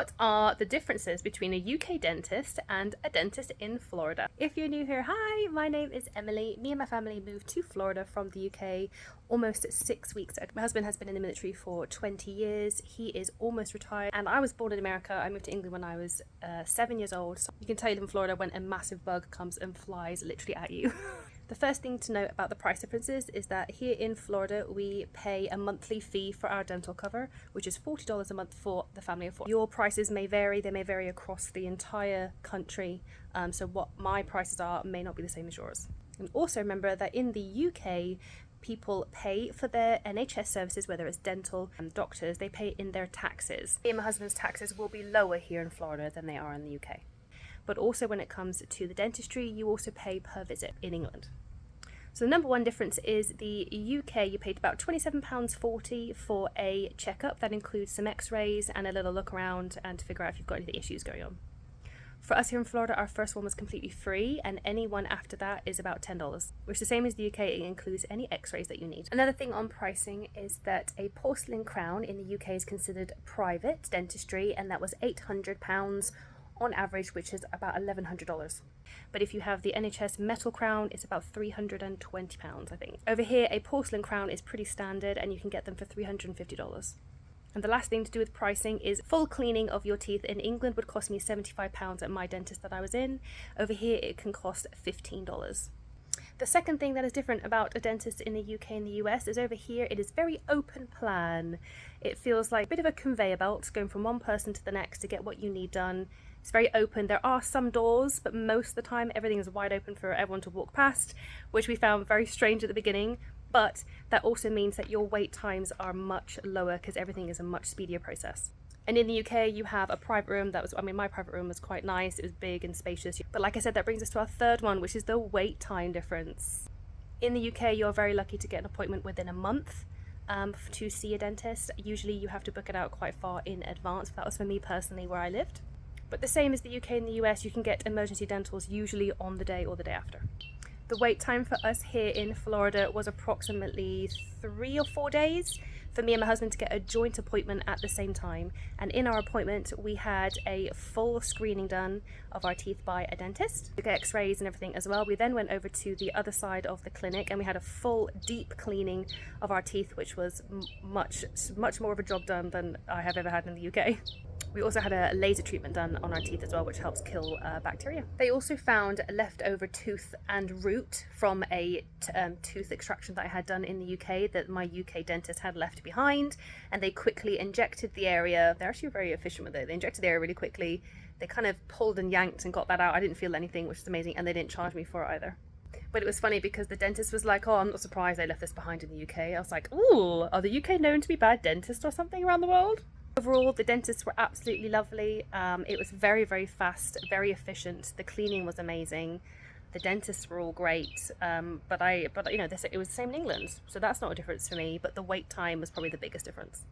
What are the differences between a UK dentist and a dentist in Florida? If you're new here, hi, my name is Emily. Me and my family moved to Florida from the UK almost 6 weeks ago. My husband has been in the military for 20 years. He is almost retired, and I was born in America. I moved to England when I was 7 years old. So you can tell you live in Florida when a massive bug comes and flies literally at you. The first thing to note about the price differences is that here in Florida, we pay a monthly fee for our dental cover, which is $40 a month for the family of four. Your prices may vary. They may vary across the entire country. So what my prices are may not be the same as yours. And also remember that in the UK, people pay for their NHS services, whether it's dental and doctors, they pay in their taxes. Me and my husband's taxes will be lower here in Florida than they are in the UK. But also when it comes to the dentistry, you also pay per visit in England. So the number one difference is the UK, you paid about £27.40 for a checkup. That includes some x-rays and a little look around and to figure out if you've got any issues going on. For us here in Florida, our first one was completely free, and any one after that is about $10, which is the same as the UK. It includes any x-rays that you need. Another thing on pricing is that a porcelain crown in the UK is considered private dentistry, and that was £800 on average, which is about $1,100. But if you have the NHS metal crown, it's about £320, I think. Over here, a porcelain crown is pretty standard, and you can get them for $350. And the last thing to do with pricing is full cleaning of your teeth in England would cost me £75 at my dentist that I was in. Over here, it can cost $15. The second thing that is different about a dentist in the UK and the US is over here it is very open plan. It feels like a bit of a conveyor belt going from one person to the next to get what you need done. It's very open. There are some doors, but most of the time everything is wide open for everyone to walk past, which we found very strange at the beginning. But that also means that your wait times are much lower because everything is a much speedier process. And in the UK, you have a private room that was, my private room was quite nice. It was big and spacious. But like I said, that brings us to our third one, which is the wait time difference. In the UK, you're very lucky to get an appointment within a month to see a dentist. Usually you have to book it out quite far in advance. That was for me personally where I lived. But the same as the UK and the US, you can get emergency dentals usually on the day or the day after. The wait time for us here in Florida was approximately 3 or 4 days for me and my husband to get a joint appointment at the same time. And in our appointment, we had a full screening done of our teeth by a dentist. We got x-rays and everything as well. We then went over to the other side of the clinic and we had a full deep cleaning of our teeth, which was much more of a job done than I have ever had in the UK. We also had a laser treatment done on our teeth as well, which helps kill bacteria. They also found leftover tooth and root from a tooth extraction that I had done in the UK that my UK dentist had left behind, and they quickly injected the area. They're actually very efficient with it. They injected the area really quickly. They kind of pulled and yanked and got that out. I didn't feel anything, which is amazing, and they didn't charge me for it either. But it was funny because the dentist was like, oh, I'm not surprised they left this behind in the UK. I was like, ooh, are the UK known to be bad dentists or something around the world? Overall, the dentists were absolutely lovely. It was very, very fast, very efficient. The cleaning was amazing. The dentists were all great. But it was the same in England, so that's not a difference for me. But the wait time was probably the biggest difference.